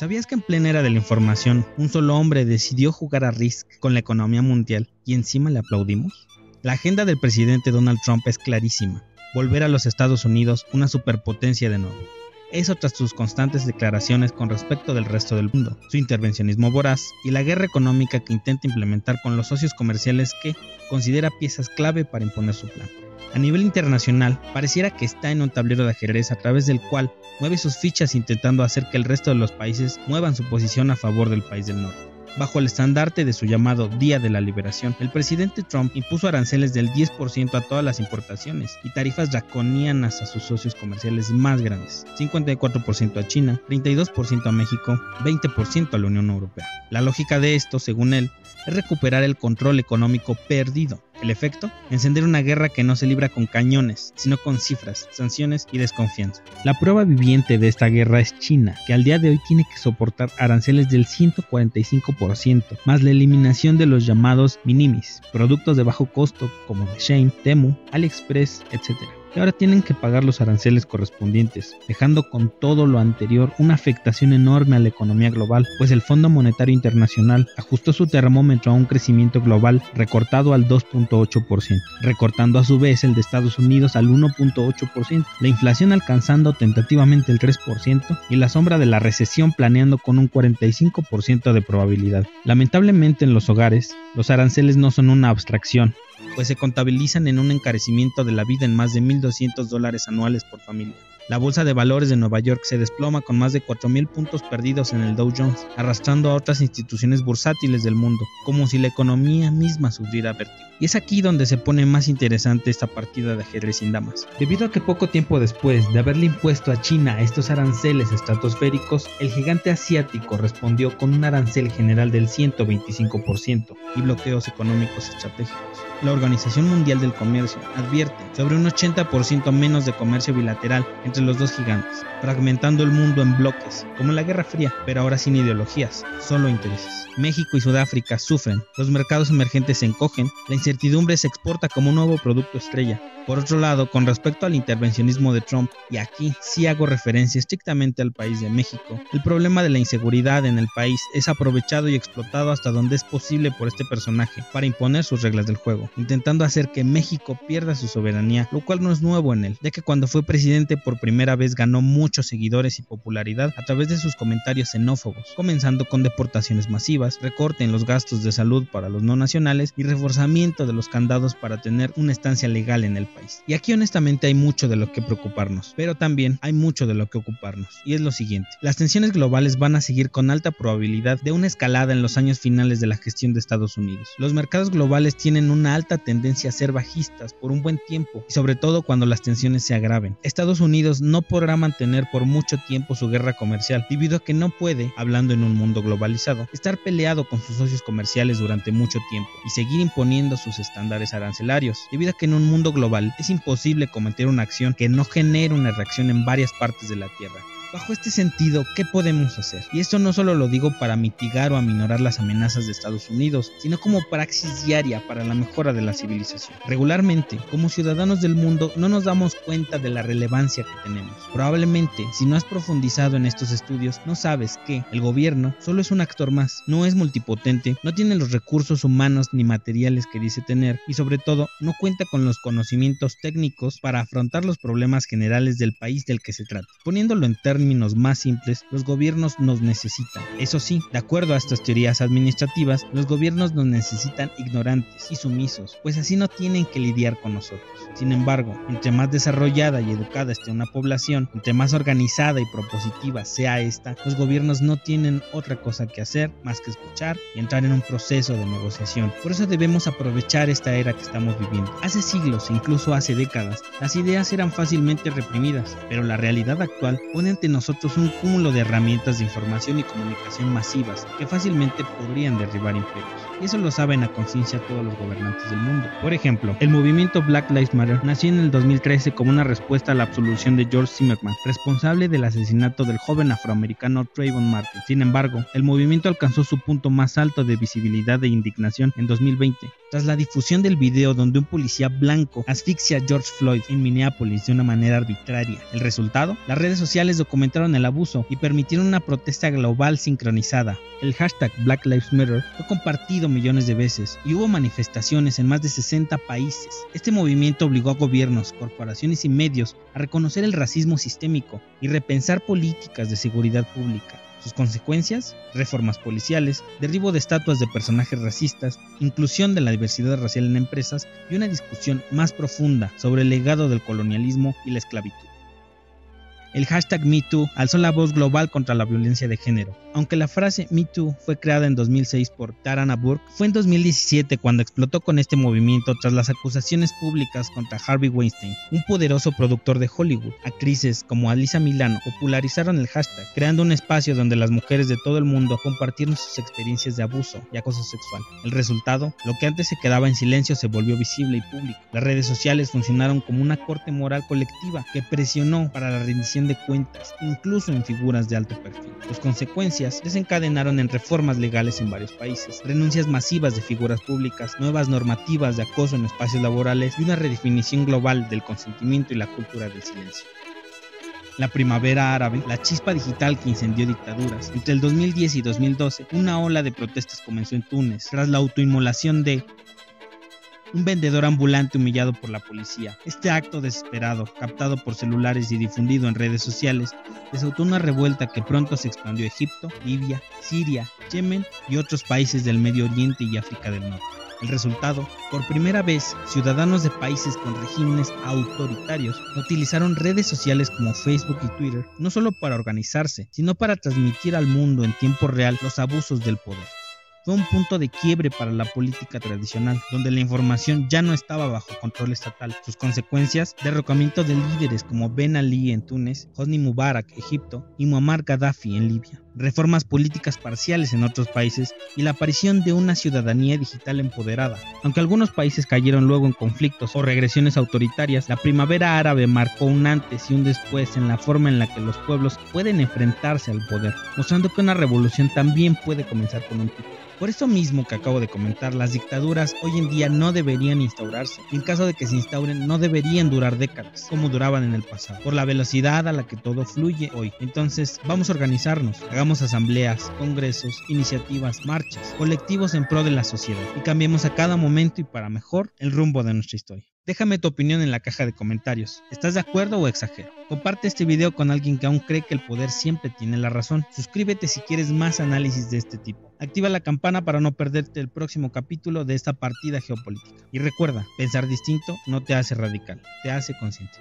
¿Sabías que en plena era de la información, un solo hombre decidió jugar a Risk con la economía mundial y encima le aplaudimos? La agenda del presidente Donald Trump es clarísima: volver a los Estados Unidos una superpotencia de nuevo. Eso tras sus constantes declaraciones con respecto del resto del mundo, su intervencionismo voraz y la guerra económica que intenta implementar con los socios comerciales que considera piezas clave para imponer su plan. A nivel internacional, pareciera que está en un tablero de ajedrez a través del cual mueve sus fichas intentando hacer que el resto de los países muevan su posición a favor del país del norte. Bajo el estandarte de su llamado Día de la Liberación, el presidente Trump impuso aranceles del 10% a todas las importaciones y tarifas draconianas a sus socios comerciales más grandes: 54% a China, 32% a México, 20% a la Unión Europea. La lógica de esto, según él, es recuperar el control económico perdido. El efecto: encender una guerra que no se libra con cañones, sino con cifras, sanciones y desconfianza. La prueba viviente de esta guerra es China, que al día de hoy tiene que soportar aranceles del 145%, más la eliminación de los llamados minimis, productos de bajo costo como de Shein, Temu, AliExpress, etc., que ahora tienen que pagar los aranceles correspondientes, dejando con todo lo anterior una afectación enorme a la economía global, pues el Fondo Monetario Internacional ajustó su termómetro a un crecimiento global recortado al 2.8%, recortando a su vez el de Estados Unidos al 1.8%, la inflación alcanzando tentativamente el 3% y la sombra de la recesión planeando con un 45% de probabilidad. Lamentablemente en los hogares, los aranceles no son una abstracción, pues se contabilizan en un encarecimiento de la vida en más de $1,200 anuales por familia. La bolsa de valores de Nueva York se desploma con más de 4,000 puntos perdidos en el Dow Jones, arrastrando a otras instituciones bursátiles del mundo, como si la economía misma sufriera vértigo. Y es aquí donde se pone más interesante esta partida de ajedrez sin damas, debido a que poco tiempo después de haberle impuesto a China estos aranceles estratosféricos, el gigante asiático respondió con un arancel general del 125% y bloqueos económicos estratégicos. La Organización Mundial del Comercio advierte sobre un 80% menos de comercio bilateral entre los dos gigantes, fragmentando el mundo en bloques, como en la Guerra Fría, pero ahora sin ideologías, solo intereses. México y Sudáfrica sufren, los mercados emergentes se encogen, la incertidumbre se exporta como un nuevo producto estrella. Por otro lado, con respecto al intervencionismo de Trump, y aquí sí hago referencia estrictamente al país de México, el problema de la inseguridad en el país es aprovechado y explotado hasta donde es posible por este personaje para imponer sus reglas del juego, intentando hacer que México pierda su soberanía, lo cual no es nuevo en él, ya que cuando fue presidente por primera vez ganó muchos seguidores y popularidad a través de sus comentarios xenófobos, comenzando con deportaciones masivas, recorte en los gastos de salud para los no nacionales y reforzamiento de los candados para tener una estancia legal en el país. Y aquí honestamente hay mucho de lo que preocuparnos, pero también hay mucho de lo que ocuparnos, y es lo siguiente: las tensiones globales van a seguir con alta probabilidad de una escalada en los años finales de la gestión de Estados Unidos. Los mercados globales tienen una alta tendencia a ser bajistas por un buen tiempo, y sobre todo cuando las tensiones se agraven. Estados Unidos no podrá mantener por mucho tiempo su guerra comercial, debido a que no puede, hablando en un mundo globalizado, estar peleado con sus socios comerciales durante mucho tiempo y seguir imponiendo sus estándares arancelarios, debido a que en un mundo global es imposible cometer una acción que no genere una reacción en varias partes de la Tierra. Bajo este sentido, ¿qué podemos hacer? Y esto no solo lo digo para mitigar o aminorar las amenazas de Estados Unidos, sino como praxis diaria para la mejora de la civilización. Regularmente, como ciudadanos del mundo, no nos damos cuenta de la relevancia que tenemos. Probablemente, si no has profundizado en estos estudios, no sabes que el gobierno solo es un actor más, no es multipotente, no tiene los recursos humanos ni materiales que dice tener, y sobre todo, no cuenta con los conocimientos técnicos para afrontar los problemas generales del país del que se trata. Poniéndolo en términos más simples, los gobiernos nos necesitan. Eso sí, de acuerdo a estas teorías administrativas, los gobiernos nos necesitan ignorantes y sumisos, pues así no tienen que lidiar con nosotros. Sin embargo, entre más desarrollada y educada esté una población, entre más organizada y propositiva sea esta, los gobiernos no tienen otra cosa que hacer más que escuchar y entrar en un proceso de negociación. Por eso debemos aprovechar esta era que estamos viviendo. Hace siglos, incluso hace décadas, las ideas eran fácilmente reprimidas, pero la realidad actual pone ante nosotros un cúmulo de herramientas de información y comunicación masivas que fácilmente podrían derribar imperios. y eso lo saben a conciencia todos los gobernantes del mundo. Por ejemplo, el movimiento Black Lives Matter nació en el 2013 como una respuesta a la absolución de George Zimmerman, responsable del asesinato del joven afroamericano Trayvon Martin. Sin embargo, el movimiento alcanzó su punto más alto de visibilidad e indignación en 2020, tras la difusión del video donde un policía blanco asfixia a George Floyd en Minneapolis de una manera arbitraria. El resultado, las redes sociales documentaron el abuso y permitieron una protesta global sincronizada. El hashtag Black Lives Matter fue compartido millones de veces y hubo manifestaciones en más de 60 países. Este movimiento obligó a gobiernos, corporaciones y medios a reconocer el racismo sistémico y repensar políticas de seguridad pública. Sus consecuencias: reformas policiales, derribo de estatuas de personajes racistas, inclusión de la diversidad racial en empresas y una discusión más profunda sobre el legado del colonialismo y la esclavitud. El hashtag MeToo alzó la voz global contra la violencia de género. Aunque la frase MeToo fue creada en 2006 por Tarana Burke, fue en 2017 cuando explotó con este movimiento tras las acusaciones públicas contra Harvey Weinstein, un poderoso productor de Hollywood. Actrices como Alyssa Milano popularizaron el hashtag, creando un espacio donde las mujeres de todo el mundo compartieron sus experiencias de abuso y acoso sexual. El resultado, lo que antes se quedaba en silencio se volvió visible y público. Las redes sociales funcionaron como una corte moral colectiva que presionó para la rendición de cuentas, incluso en figuras de alto perfil. Sus consecuencias desencadenaron en reformas legales en varios países, renuncias masivas de figuras públicas, nuevas normativas de acoso en espacios laborales y una redefinición global del consentimiento y la cultura del silencio. La primavera árabe, la chispa digital que incendió dictaduras. Entre el 2010 y 2012, una ola de protestas comenzó en Túnez, tras la autoinmolación de un vendedor ambulante humillado por la policía. Este acto desesperado, captado por celulares y difundido en redes sociales, desató una revuelta que pronto se expandió a Egipto, Libia, Siria, Yemen y otros países del Medio Oriente y África del Norte. El resultado: por primera vez, ciudadanos de países con regímenes autoritarios utilizaron redes sociales como Facebook y Twitter no solo para organizarse, sino para transmitir al mundo en tiempo real los abusos del poder. Fue un punto de quiebre para la política tradicional, donde la información ya no estaba bajo control estatal. Sus consecuencias: derrocamiento de líderes como Ben Ali en Túnez, Hosni Mubarak, Egipto, y Muammar Gaddafi en Libia. Reformas políticas parciales en otros países y la aparición de una ciudadanía digital empoderada. Aunque algunos países cayeron luego en conflictos o regresiones autoritarias, la primavera árabe marcó un antes y un después en la forma en la que los pueblos pueden enfrentarse al poder, mostrando que una revolución también puede comenzar con un título. Por eso mismo que acabo de comentar, las dictaduras hoy en día no deberían instaurarse, y en caso de que se instauren no deberían durar décadas, como duraban en el pasado, por la velocidad a la que todo fluye hoy. Entonces, vamos a organizarnos, hagamos asambleas, congresos, iniciativas, marchas, colectivos en pro de la sociedad, y cambiemos a cada momento y para mejor el rumbo de nuestra historia. Déjame tu opinión en la caja de comentarios. ¿Estás de acuerdo o exagero? Comparte este video con alguien que aún cree que el poder siempre tiene la razón. Suscríbete si quieres más análisis de este tipo. Activa la campana para no perderte el próximo capítulo de esta partida geopolítica. Y recuerda, pensar distinto no te hace radical, te hace consciente.